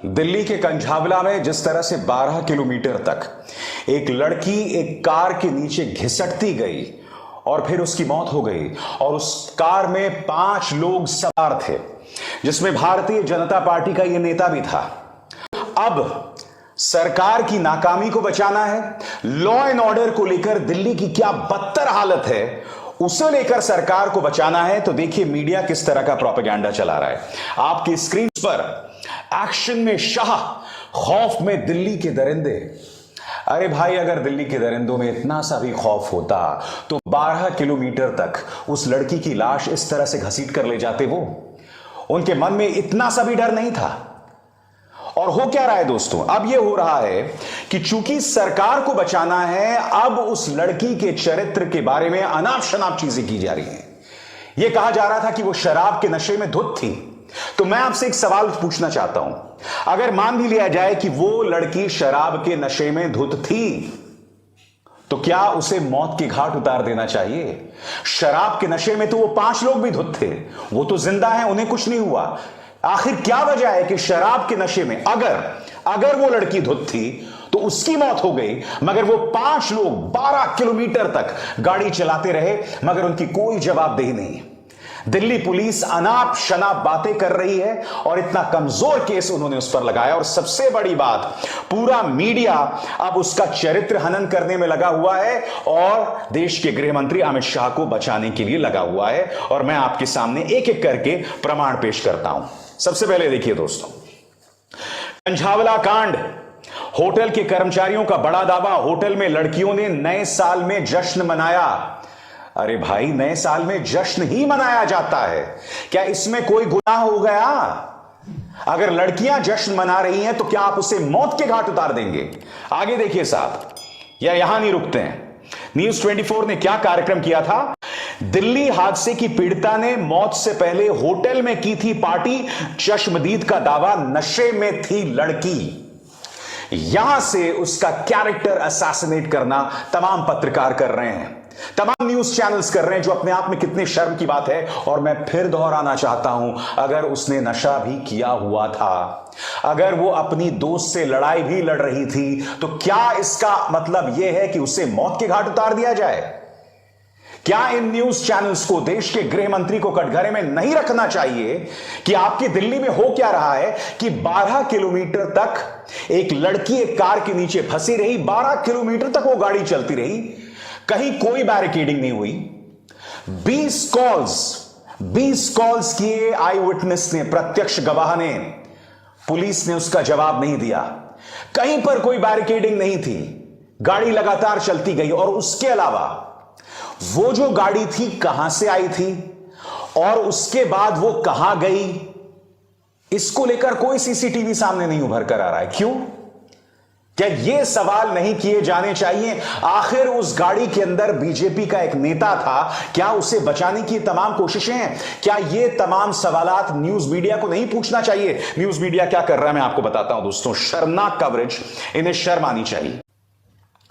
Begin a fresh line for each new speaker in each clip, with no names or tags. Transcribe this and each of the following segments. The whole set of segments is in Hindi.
दिल्ली के कंझावला में जिस तरह से 12 किलोमीटर तक एक लड़की एक कार के नीचे घिसटती गई और फिर उसकी मौत हो गई और उस कार में 5 लोग सवार थे, जिसमें भारतीय जनता पार्टी का यह नेता भी था। अब सरकार की नाकामी को बचाना है, लॉ एंड ऑर्डर को लेकर दिल्ली की क्या बदतर हालत है उसे लेकर सरकार को बचाना है। तो देखिए मीडिया किस तरह का प्रोपेगेंडा चला रहा है। आपकी स्क्रीन पर एक्शन में शाह, खौफ में दिल्ली के दरिंदे। अरे भाई, अगर दिल्ली के दरिंदों में इतना सा भी खौफ होता तो 12 किलोमीटर तक उस लड़की की लाश इस तरह से घसीट कर ले जाते वो। उनके मन में इतना सा भी डर नहीं था। और हो क्या रहा है दोस्तों, अब यह हो रहा है कि चूंकि सरकार को बचाना है, अब उस लड़की के चरित्र के बारे में अनाप शनाप चीजें की जा रही हैं। यह कहा जा रहा था कि वो शराब के नशे में धुत थी। तो मैं आपसे एक सवाल पूछना चाहता हूं, अगर मान भी लिया जाए कि वो लड़की शराब के नशे में धुत थी, तो क्या उसे मौत के घाट उतार देना चाहिए? शराब के नशे में तो वो 5 लोग भी धुत थे, वो तो जिंदा हैं, उन्हें कुछ नहीं हुआ। आखिर क्या वजह है कि शराब के नशे में अगर वो लड़की धुत थी तो उसकी मौत हो गई, मगर वो 5 लोग 12 किलोमीटर तक गाड़ी चलाते रहे, मगर उनकी कोई जवाबदेही नहीं। दिल्ली पुलिस अनाप शनाप बातें कर रही है और इतना कमजोर केस उन्होंने उस पर लगाया। और सबसे बड़ी बात, पूरा मीडिया अब उसका चरित्र हनन करने में लगा हुआ है और देश के गृह मंत्री अमित शाह को बचाने के लिए लगा हुआ है। और मैं आपके सामने एक एक करके प्रमाण पेश करता हूं। सबसे पहले देखिए दोस्तों, कंझावला कांड, होटल के कर्मचारियों का बड़ा दावा, होटल में लड़कियों ने नए साल में जश्न मनाया। अरे भाई, नए साल में जश्न ही मनाया जाता है, क्या इसमें कोई गुनाह हो गया? अगर लड़कियां जश्न मना रही हैं तो क्या आप उसे मौत के घाट उतार देंगे? आगे देखिए साहब, या यहां नहीं रुकते हैं। न्यूज 24 ने क्या कार्यक्रम किया था? दिल्ली हादसे की पीड़िता ने मौत से पहले होटल में की थी पार्टी, चश्मदीद का दावा, नशे में थी लड़की। यहां से उसका कैरेक्टर असैसिनेट करना तमाम पत्रकार कर रहे हैं, तमाम न्यूज चैनल्स कर रहे हैं, जो अपने आप में कितने शर्म की बात है। और मैं फिर दोहराना चाहता हूं, अगर उसने नशा भी किया हुआ था, अगर वो अपनी दोस्त से लड़ाई भी लड़ रही थी, तो क्या इसका मतलब यह है कि उसे मौत के घाट उतार दिया जाए? क्या इन न्यूज चैनल्स को, देश के गृह मंत्री को कटघरे में नहीं रखना चाहिए कि आपकी दिल्ली में हो क्या रहा है कि 12 किलोमीटर तक एक लड़की एक कार के नीचे फंसी रही, 12 किलोमीटर तक वो गाड़ी चलती रही, कहीं कोई बैरिकेडिंग नहीं हुई। 20 कॉल्स किए आई विटनेस ने, प्रत्यक्ष गवाह ने, पुलिस ने उसका जवाब नहीं दिया। कहीं पर कोई बैरिकेडिंग नहीं थी, गाड़ी लगातार चलती गई। और उसके अलावा वो जो गाड़ी थी कहां से आई थी और उसके बाद वो कहां गई, इसको लेकर कोई सीसीटीवी सामने नहीं उभर कर आ रहा है। क्यों? क्या ये सवाल नहीं किए जाने चाहिए? आखिर उस गाड़ी के अंदर बीजेपी का एक नेता था, क्या उसे बचाने की तमाम कोशिशें हैं? क्या ये तमाम सवालात न्यूज मीडिया को नहीं पूछना चाहिए? न्यूज मीडिया क्या कर रहा है मैं आपको बताता हूं दोस्तों, शर्मनाक कवरेज, इन्हें शर्म आनी चाहिए।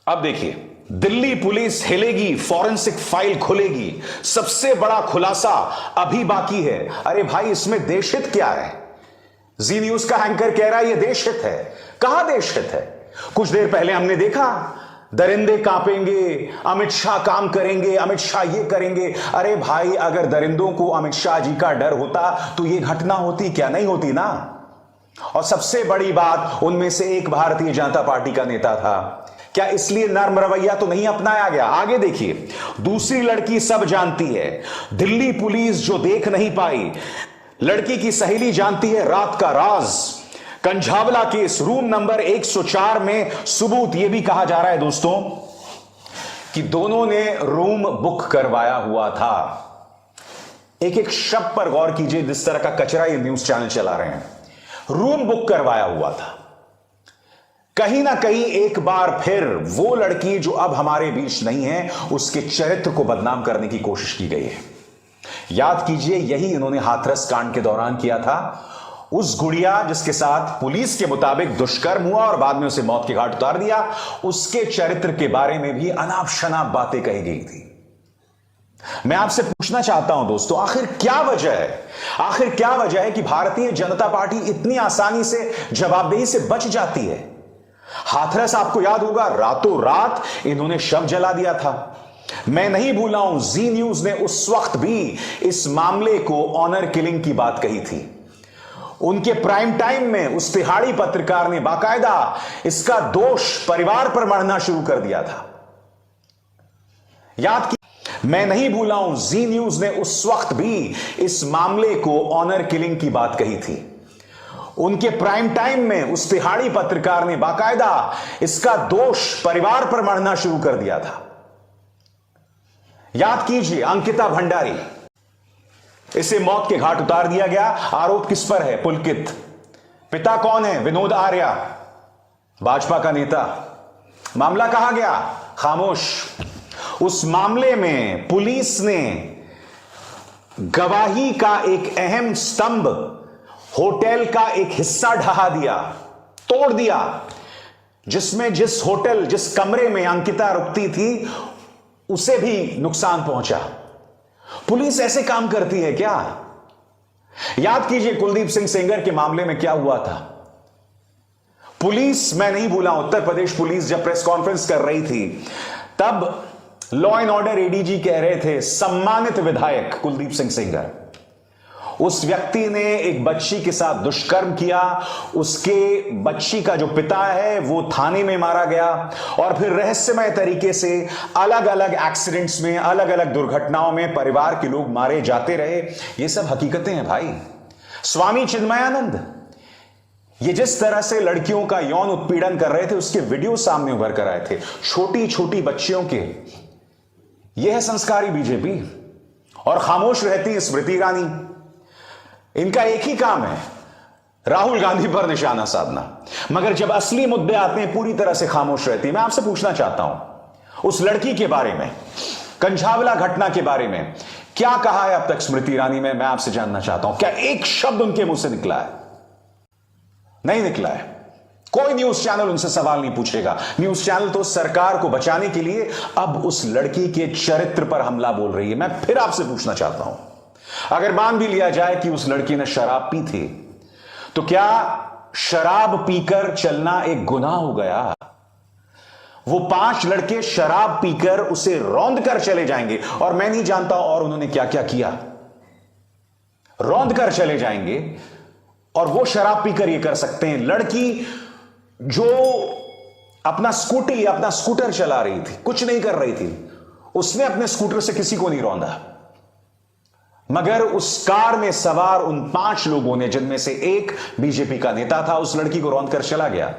अब देखिए, दिल्ली पुलिस हिलेगी, फॉरेंसिक फाइल खुलेगी, सबसे बड़ा खुलासा अभी बाकी है। अरे भाई, इसमें देशहित क्या है? जी न्यूज का एंकर कह रहा है यह देशहित है। कहां देशहित है? कुछ देर पहले हमने देखा, दरिंदे कांपेंगे, अमित शाह काम करेंगे, अमित शाह ये करेंगे। अरे भाई, अगर दरिंदों को अमित शाह जी का डर होता तो ये घटना होती क्या? नहीं होती ना। और सबसे बड़ी बात, उनमें से एक भारतीय जनता पार्टी का नेता था। क्या इसलिए नर्म रवैया तो नहीं अपनाया गया? आगे देखिए, दूसरी लड़की सब जानती है, दिल्ली पुलिस जो देख नहीं पाई, लड़की की सहेली जानती है रात का राज। कंझावला केस, रूम नंबर 104 में सबूत यह भी कहा जा रहा है दोस्तों कि दोनों ने रूम बुक करवाया हुआ था। एक एक शब्द पर गौर कीजिए, जिस तरह का कचरा ये न्यूज चैनल चला रहे हैं। रूम बुक करवाया हुआ था। कहीं ना कहीं एक बार फिर वो लड़की जो अब हमारे बीच नहीं है, उसके चरित्र को बदनाम करने की कोशिश की गई है। याद कीजिए, यही इन्होंने हाथरस कांड के दौरान किया था। उस गुड़िया जिसके साथ पुलिस के मुताबिक दुष्कर्म हुआ और बाद में उसे मौत के घाट उतार दिया, उसके चरित्र के बारे में भी अनाप शनाप बातें कही गई थी। मैं आपसे पूछना चाहता हूं दोस्तों, आखिर क्या वजह है कि भारतीय जनता पार्टी इतनी आसानी से जवाबदेही से बच जाती है। हाथरस आपको याद होगा, रातों रात इन्होंने शव जला दिया था। मैं नहीं भूला हूं, जी न्यूज ने उस वक्त भी इस मामले को ऑनर किलिंग की बात कही थी। उनके प्राइम टाइम में उस तिहाड़ी पत्रकार ने बाकायदा इसका दोष परिवार पर मढ़ना शुरू कर दिया था। याद की मैं नहीं भूला हूं, जी न्यूज ने उस वक्त भी इस मामले को ऑनर किलिंग की बात कही थी। उनके प्राइम टाइम में उस तिहाड़ी पत्रकार ने बाकायदा इसका दोष परिवार पर मढ़ना शुरू कर दिया था। याद कीजिए, अंकिता भंडारी, इसे मौत के घाट उतार दिया गया। आरोप किस पर है? पुलकित। पिता कौन है? विनोद आर्या, भाजपा का नेता। मामला कहां गया? खामोश। उस मामले में पुलिस ने गवाही का एक अहम स्तंभ, होटल का एक हिस्सा ढहा दिया, तोड़ दिया, जिसमें जिस होटल, जिस कमरे में अंकिता रुकती थी, उसे भी नुकसान पहुंचा। पुलिस ऐसे काम करती है क्या? याद कीजिए कुलदीप सिंह सेंगर के मामले में क्या हुआ था। पुलिस, मैं नहीं भूला, उत्तर प्रदेश पुलिस जब प्रेस कॉन्फ्रेंस कर रही थी, तब लॉ एंड ऑर्डर एडीजी कह रहे थे, सम्मानित विधायक कुलदीप सिंह सेंगर, उस व्यक्ति ने एक बच्ची के साथ दुष्कर्म किया, उसके बच्ची का जो पिता है वो थाने में मारा गया, और फिर रहस्यमय तरीके से अलग अलग एक्सीडेंट्स में, अलग अलग दुर्घटनाओं में परिवार के लोग मारे जाते रहे। ये सब हकीकतें हैं भाई। स्वामी चिन्मयानंद, ये जिस तरह से लड़कियों का यौन उत्पीड़न कर रहे थे, उसके वीडियो सामने उभर कर आए थे, छोटी छोटी बच्चियों के। यह है संस्कारी बीजेपी। और खामोश रहती है स्मृति ईरानी। इनका एक ही काम है, राहुल गांधी पर निशाना साधना, मगर जब असली मुद्दे आते हैं पूरी तरह से खामोश रहती है। मैं आपसे पूछना चाहता हूं, उस लड़की के बारे में, कंझावला घटना के बारे में क्या कहा है अब तक स्मृति ईरानी में? मैं आपसे जानना चाहता हूं, क्या एक शब्द उनके मुंह से निकला है? नहीं निकला है। कोई न्यूज चैनल उनसे सवाल नहीं पूछेगा। न्यूज चैनल तो सरकार को बचाने के लिए अब उस लड़की के चरित्र पर हमला बोल रही है। मैं फिर आपसे पूछना चाहता हूं, अगर मान भी लिया जाए कि उस लड़की ने शराब पी थी, तो क्या शराब पीकर चलना एक गुनाह हो गया? वो 5 लड़के शराब पीकर उसे रौंद कर चले जाएंगे, और मैं नहीं जानता और उन्होंने क्या क्या किया। रौंद कर चले जाएंगे और वो शराब पीकर ये कर सकते हैं। लड़की जो अपना स्कूटर चला रही थी, कुछ नहीं कर रही थी, उसने अपने स्कूटर से किसी को नहीं रौंदा, मगर उस कार में सवार उन 5 लोगों ने, जिनमें से एक बीजेपी का नेता था, उस लड़की को रौंद कर चला गया।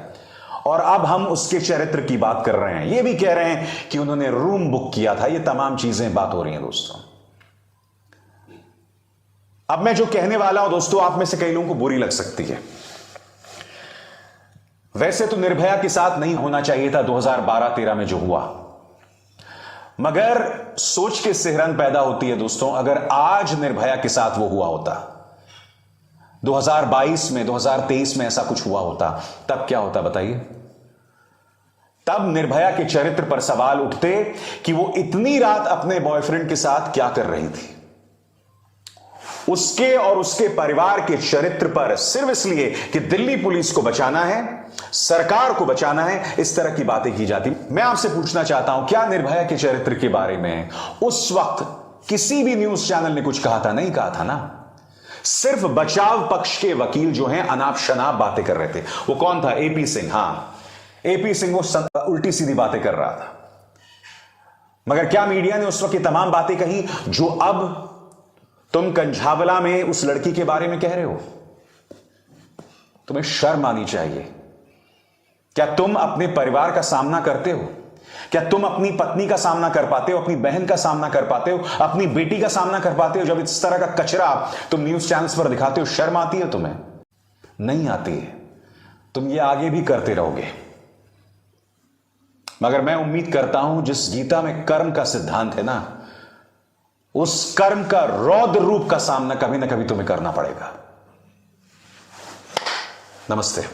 और अब हम उसके चरित्र की बात कर रहे हैं। ये भी कह रहे हैं कि उन्होंने रूम बुक किया था। ये तमाम चीजें बात हो रही हैं दोस्तों। अब मैं जो कहने वाला हूं दोस्तों, आप में से कई लोगों को बुरी लग सकती है। वैसे तो निर्भया के साथ नहीं होना चाहिए था 2012-13 में जो हुआ, मगर सोच के सिहरन पैदा होती है दोस्तों। अगर आज निर्भया के साथ वो हुआ होता, 2022 में, 2023 में ऐसा कुछ हुआ होता, तब क्या होता बताइए? तब निर्भया के चरित्र पर सवाल उठते कि वो इतनी रात अपने बॉयफ्रेंड के साथ क्या कर रही थी। उसके और उसके परिवार के चरित्र पर सिर्फ इसलिए कि दिल्ली पुलिस को बचाना है, सरकार को बचाना है, इस तरह की बातें की जाती। मैं आपसे पूछना चाहता हूं, क्या निर्भया के चरित्र के बारे में उस वक्त किसी भी न्यूज चैनल ने कुछ कहा था? नहीं कहा था ना। सिर्फ बचाव पक्ष के वकील जो हैं अनाप शनाप बातें कर रहे थे। वो कौन था? एपी सिंह। हां, एपी सिंह वो उल्टी सीधी बातें कर रहा था। मगर क्या मीडिया ने उस वक्त ये तमाम बातें कही जो अब तुम कंझावला में उस लड़की के बारे में कह रहे हो? तुम्हें शर्म आनी चाहिए। क्या तुम अपने परिवार का सामना करते हो? क्या तुम अपनी पत्नी का सामना कर पाते हो, अपनी बहन का सामना कर पाते हो, अपनी बेटी का सामना कर पाते हो? जब इस तरह का कचरा तुम न्यूज चैनल्स पर दिखाते हो, शर्म आती है तुम्हें? नहीं आती है। तुम ये आगे भी करते रहोगे। मगर मैं उम्मीद करता हूं, जिस गीता में कर्म का सिद्धांत है ना, उस कर्म का रौद्र रूप का सामना कभी ना कभी तुम्हें करना पड़ेगा। नमस्ते।